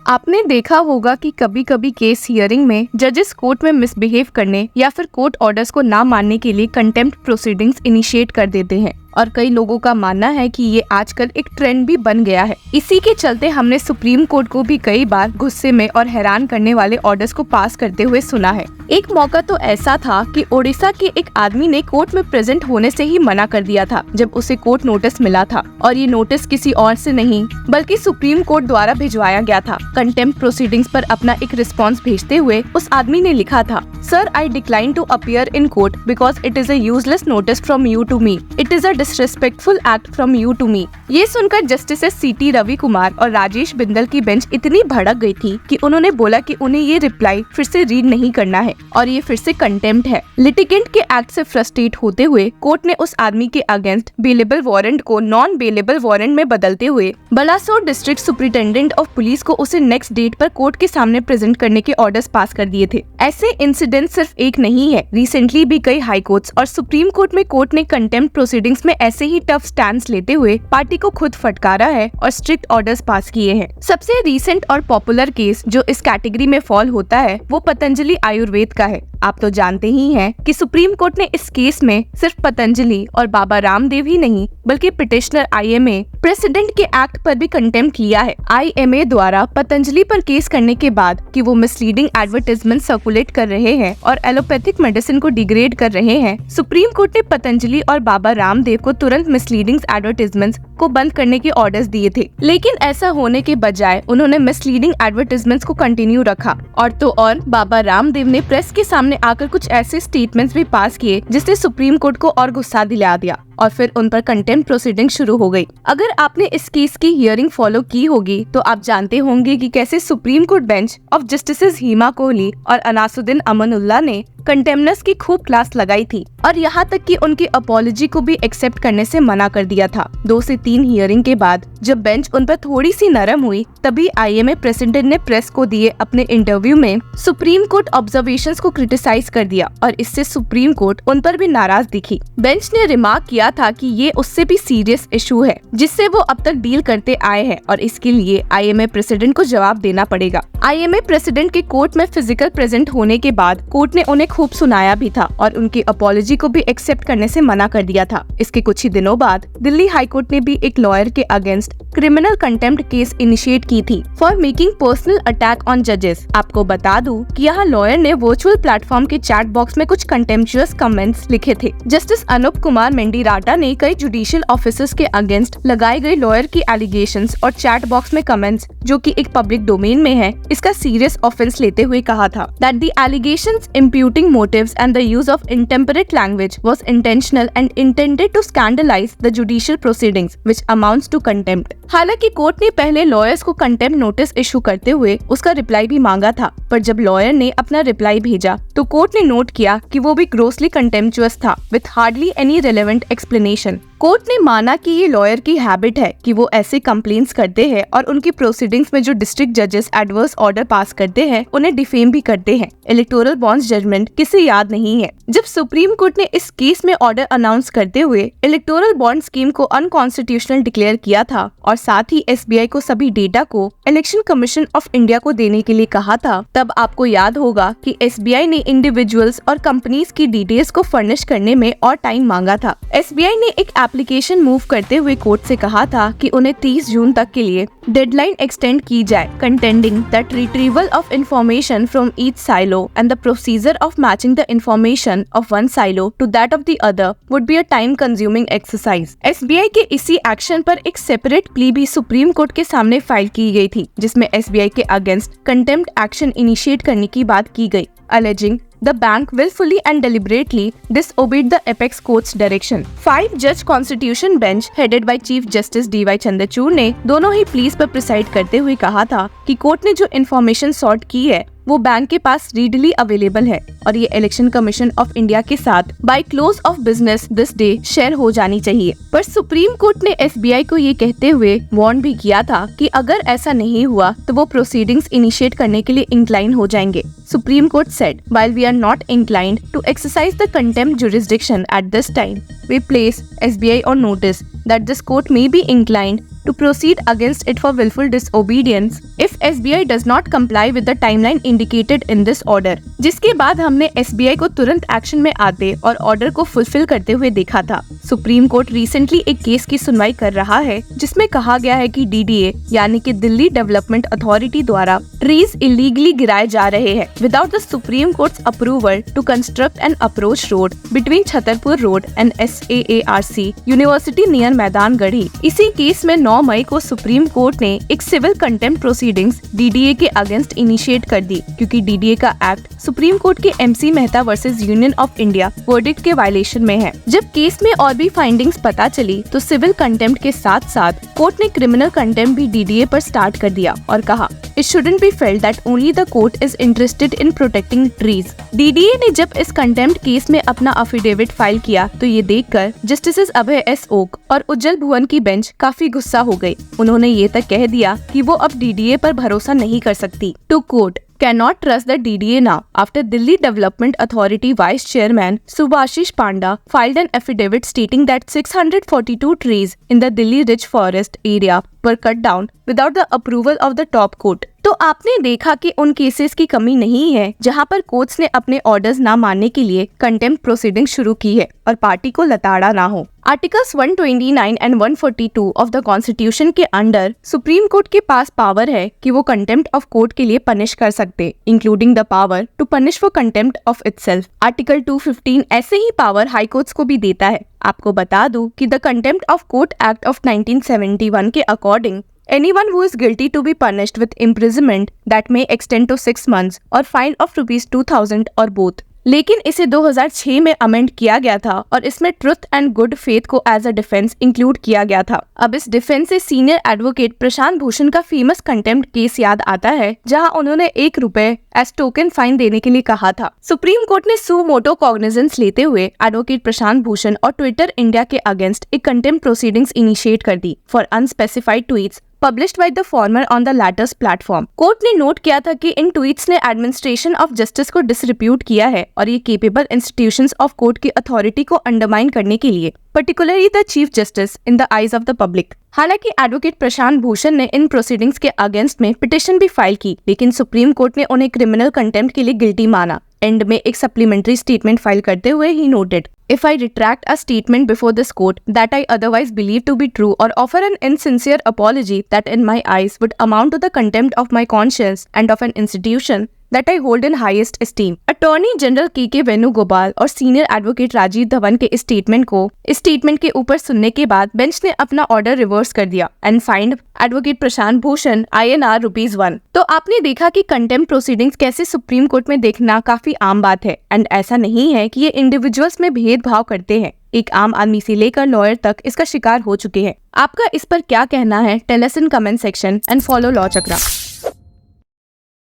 आपने देखा होगा कि कभी कभी केस हियरिंग में जजेस कोर्ट में मिसबिहेव करने या फिर कोर्ट ऑर्डर्स को ना मानने के लिए कंटेम्प्ट प्रोसीडिंग्स इनिशिएट कर देते हैं और कई लोगों का मानना है कि ये आजकल एक ट्रेंड भी बन गया है। इसी के चलते हमने सुप्रीम कोर्ट को भी कई बार गुस्से में और हैरान करने वाले ऑर्डर्स को पास करते हुए सुना है। एक मौका तो ऐसा था कि ओडिशा के एक आदमी ने कोर्ट में प्रेजेंट होने से ही मना कर दिया था जब उसे कोर्ट नोटिस मिला था, और ये नोटिस किसी और से नहीं बल्कि सुप्रीम कोर्ट द्वारा भिजवाया गया था। कंटेम्प्ट प्रोसीडिंग्स पर अपना एक रिस्पॉन्स भेजते हुए उस आदमी ने लिखा था, sir I decline to appear in court because it is a useless notice from you to me. It is a disrespectful act from you to me. ये सुनकर जस्टिस सीटी रवि कुमार और राजेश बिंदल की बेंच इतनी भड़क गई थी कि उन्होंने बोला कि उन्हें ये रिप्लाई फिर से रीड नहीं करना है और ये फिर से कंटेम्प्ट है। लिटिगेंट के एक्ट से फ्रस्ट्रेट होते हुए कोर्ट ने उस आदमी के अगेंस्ट बेलेबल वारंट को नॉन बेलेबल वारंट में बदलते हुए Balasore district superintendent of police को उसे नेक्स्ट डेट पर कोर्ट के सामने प्रेजेंट करने के ऑर्डर्स पास कर दिए थे। ऐसे इंसिडेंट सिर्फ एक नहीं है, रिसेंटली भी कई हाई कोर्ट्स और सुप्रीम कोर्ट में कोर्ट ने कंटेम्प्ट प्रोसीडिंग्स में ऐसे ही टफ स्टैंड्स लेते हुए पार्टी को खुद फटकारा है और स्ट्रिक्ट ऑर्डर्स पास किए हैं। सबसे रीसेंट और पॉपुलर केस जो इस कैटेगरी में फॉल होता है वो पतंजलि आयुर्वेद का है। आप तो जानते ही हैं कि सुप्रीम कोर्ट ने इस केस में सिर्फ पतंजलि और बाबा रामदेव ही नहीं बल्कि पिटिशनर IMA प्रेसिडेंट के एक्ट पर भी कंटेम्प्ट लिया है। IMA द्वारा पतंजलि पर केस करने के बाद कि वो मिसलीडिंग एडवर्टाइजमेंट सर्कुलेट कर रहे हैं और एलोपैथिक मेडिसिन को डिग्रेड कर रहे हैं, सुप्रीम कोर्ट ने पतंजलि और बाबा रामदेव को तुरंत मिसलीडिंग एडवर्टाइजमेंट्स को बंद करने के ऑर्डर्स दिए थे। लेकिन ऐसा होने के बजाय उन्होंने मिसलीडिंग एडवर्टाइजमेंट्स को कंटिन्यू रखा और तो और बाबा रामदेव ने प्रेस के सामने आकर कुछ ऐसे स्टेटमेंट्स भी पास किए जिससे सुप्रीम कोर्ट को और गुस्सा दिला दिया और फिर उन पर कंटेम्प्ट प्रोसीडिंग शुरू हो गई। अगर आपने इस केस की हियरिंग फॉलो की होगी तो आप जानते होंगे कि कैसे supreme court bench of justices Hima Kohli और अनासुद्दीन अमनुल्लाह ने कंटेम्प्टनेस की खूब क्लास लगाई थी और यहाँ तक कि उनकी अपॉलजी को भी एक्सेप्ट करने से मना कर दिया था। 2 से 3 हियरिंग के बाद जब बेंच उन पर थोड़ी सी नरम हुई तभी IMA प्रेसिडेंट ने प्रेस को दिए अपने इंटरव्यू में सुप्रीम कोर्ट ऑब्जर्वेशंस को क्रिटिसाइज कर दिया और इससे सुप्रीम कोर्ट उन पर भी नाराज दिखी। बेंच ने रिमार्क किया था कि ये उससे भी सीरियस इशू है जिससे वो अब तक डील करते आए हैं और इसके लिए IMA प्रेसिडेंट को जवाब देना पड़ेगा। IMA प्रेसिडेंट के कोर्ट में फिजिकल प्रेजेंट होने के बाद कोर्ट ने उन्हें खूब सुनाया भी था और उनकी अपॉलजी को भी एक्सेप्ट करने से मना कर दिया था। इसके कुछ ही दिनों बाद दिल्ली हाई कोर्ट ने भी एक लॉयर के against criminal contempt case initiate की थी for making personal attack on जजेस। आपको बता दूं कि यहाँ लॉयर ने वर्चुअल प्लेटफॉर्म के चैट बॉक्स में कुछ कंटेम्प्चुअस कमेंट्स लिखे थे। जस्टिस अनूप कुमार मेंडीराटा ने कई जुडिशियल ऑफिसर्स के अगेंस्ट लगाए गए लॉयर की एलिगेशंस और चैट बॉक्स में कमेंट्स जो कि एक पब्लिक डोमेन में है इसका सीरियस ऑफेंस लेते हुए कहा था that the allegations imputing motives and the use of intemperate language was intentional and intended to scandalize the judicial proceedings which amounts to contempt। हालांकि कोर्ट ने पहले लॉयर्स को कंटेम्प्ट नोटिस इशू करते हुए उसका रिप्लाई भी मांगा था, पर जब लॉयर ने अपना रिप्लाई भेजा तो कोर्ट ने नोट किया कि वो भी ग्रोसली कंटेम्प्चुअस था with hardly any relevant explanation. Court ने माना कि ये लॉयर की हैबिट है कि वो ऐसे कंप्लेंट्स करते हैं और उनकी प्रोसीडिंग्स में जो डिस्ट्रिक्ट जजेस एडवर्स ऑर्डर पास करते हैं उन्हें डिफेम भी करते हैं। इलेक्टोरल बॉन्ड्स जजमेंट किसे याद नहीं है। जब सुप्रीम कोर्ट ने इस केस में ऑर्डर अनाउंस करते हुए इलेक्टोरल बॉन्ड स्कीम को अनकॉन्स्टिट्यूशनल डिक्लेयर किया था और साथ ही SBI को सभी डेटा को इलेक्शन कमीशन ऑफ इंडिया को देने के लिए कहा था, तब आपको याद होगा कि SBI ने इंडिविजुअल्स और कंपनीज की डिटेल्स को फर्निश करने में और टाइम मांगा था। SBI ने एक एप्लीकेशन मूव करते हुए कोर्ट से कहा था कि उन्हें 30 जून तक के लिए डेडलाइन एक्सटेंड की जाए, contending that retrieval of information from each silo and the procedure of matching the information of one silo to that of the other would be a time-consuming exercise। SBI के इसी action पर एक separate plea भी supreme court के सामने file की गई थी जिसमें SBI के अगेंस्ट कंटेम्प्ट एक्शन इनिशिएट करने की बात की गई, alleging the bank willfully and deliberately disobeyed the apex court's direction। 5-judge constitution bench headed by Chief Justice D.Y. Chandrachud ने दोनों ही प्लीज पर प्रिसाइड करते हुए कहा था कि कोर्ट ने जो इन्फॉर्मेशन सॉर्ट की है वो बैंक के पास रीडली अवेलेबल है और ये इलेक्शन कमीशन ऑफ इंडिया के साथ by close of business this day share हो जानी चाहिए। पर सुप्रीम कोर्ट ने SBI को ये कहते हुए वार्न भी किया था कि अगर ऐसा नहीं हुआ तो वो प्रोसीडिंग्स इनिशिएट करने के लिए इंक्लाइन हो जाएंगे। Supreme Court said, while we are not inclined to exercise the contempt jurisdiction at this time, we place SBI on notice that this court may be inclined to proceed against it for willful disobedience if SBI does not comply with the timeline indicated in this order। जिसके बाद हमने SBI को तुरंत action में आते और order को fulfil करते हुए देखा था। सुप्रीम कोर्ट रिसेंटली एक केस की सुनवाई कर रहा है जिसमें कहा गया है कि DDA यानी कि दिल्ली डेवलपमेंट अथॉरिटी द्वारा ट्रीज इलीगली गिराए जा रहे हैं without the supreme court's approval to construct an approach road between Chhatarpur road and SAARC university near Maidangarhi. इसी केस में 9 मई को सुप्रीम कोर्ट ने एक सिविल कंटेम्प्ट प्रोसीडिंग्स DDA के अगेंस्ट इनिशिएट कर दी क्योंकि DDA का एक्ट सुप्रीम कोर्ट के MC Mehta versus union of India verdict के वायलेशन में है। जब केस में और भी फाइंडिंग्स पता चली तो सिविल कंटेम्प्ट के साथ साथ कोर्ट ने क्रिमिनल कंटेम्प्ट भी DDA पर स्टार्ट कर दिया और कहा It shouldn't be felt that only the court is interested in protecting trees। DDA ने जब इस कंटेम्प्ट केस में अपना अफिडेविट फाइल किया तो ये देखकर जस्टिसेस अभय S ओक और उज्जवल भुवन की बेंच काफी गुस्सा हो गई। उन्होंने ये तक कह दिया कि वो अब DDA पर भरोसा नहीं कर सकती। To court cannot trust the DDA now after Delhi Development Authority Vice Chairman Subhashish Panda filed an affidavit stating that 642 trees in the Delhi Rich Forest area were cut down without the approval of the top court। तो आपने देखा कि उन cases की कमी नहीं है जहां पर कोर्ट्स ने अपने ऑर्डर्स ना मानने के लिए कंटेम्प्ट प्रोसीडिंग शुरू की है और पार्टी को लताड़ा ना हो। Articles 129 and 142 of the constitution के अंडर सुप्रीम कोर्ट के पास पावर है कि वो कंटेम्प्ट ऑफ कोर्ट के लिए पनिश कर सकते, including the power to punish for contempt of itself. Article 215 ऐसे ही पावर हाई कोर्ट्स को भी देता है। आपको बता दूं कि the contempt of court act of 1971 के according anyone who is guilty to be punished with imprisonment that may extend to 6 months or fine of ₹2000 or both। लेकिन इसे 2006 में अमेंड किया गया था और इसमें ट्रुथ एंड गुड फेथ को एज अ डिफेंस इंक्लूड किया गया था। अब इस डिफेंस से सीनियर एडवोकेट प्रशांत भूषण का फेमस कंटेम्प्ट केस याद आता है जहां उन्होंने ₹1 एज टोकन फाइन देने के लिए कहा था। सुप्रीम कोर्ट ने सू मोटो कॉग्निजेंस लेते हुए एडवोकेट प्रशांत भूषण और ट्विटर इंडिया के अगेंस्ट एक कंटेम्प्ट प्रोसीडिंग्स इनिशिएट कर दी for unspecified tweets published by the former on the latter's platform। Court ने नोट किया था कि इन ट्वीट्स ने एडमिनिस्ट्रेशन ऑफ जस्टिस को डिसरिप्यूट किया है और ये केपेबल इंस्टीट्यूशंस ऑफ कोर्ट की अथॉरिटी को अंडरमाइन करने के लिए, particularly the chief justice in the eyes of the public. हालांकि एडवोकेट प्रशांत भूषण ने इन प्रोसीडिंग्स के अगेंस्ट में पिटिशन भी फाइल की, लेकिन सुप्रीम कोर्ट ने उन्हें क्रिमिनल कंटेम्प्ट के लिए गिल्टी माना। एंड में एक सप्लीमेंट्री स्टेटमेंट फाइल करते हुए he noted, If I retract a statement before this court that I otherwise believe to be true or offer an insincere apology that in my eyes would amount to the contempt of my conscience and of an institution that I hold in highest esteem। Attorney general के वेणुगोपाल और senior advocate Rajiv Dhawan के इस statement के ऊपर सुनने के बाद bench ने अपना ऑर्डर रिवर्स कर दिया and find advocate Prashant Bhushan INR ₹1। तो आपने देखा कि कंटेम्प्ट प्रोसीडिंग्स कैसे सुप्रीम कोर्ट में देखना काफी आम बात है एंड ऐसा नहीं है कि ये इंडिविजुअल्स में भेदभाव करते हैं। एक आम आदमी से लेकर लॉयर तक इसका शिकार हो चुके हैं। आपका इस पर क्या कहना है? Tell us in comment section and follow law chakra.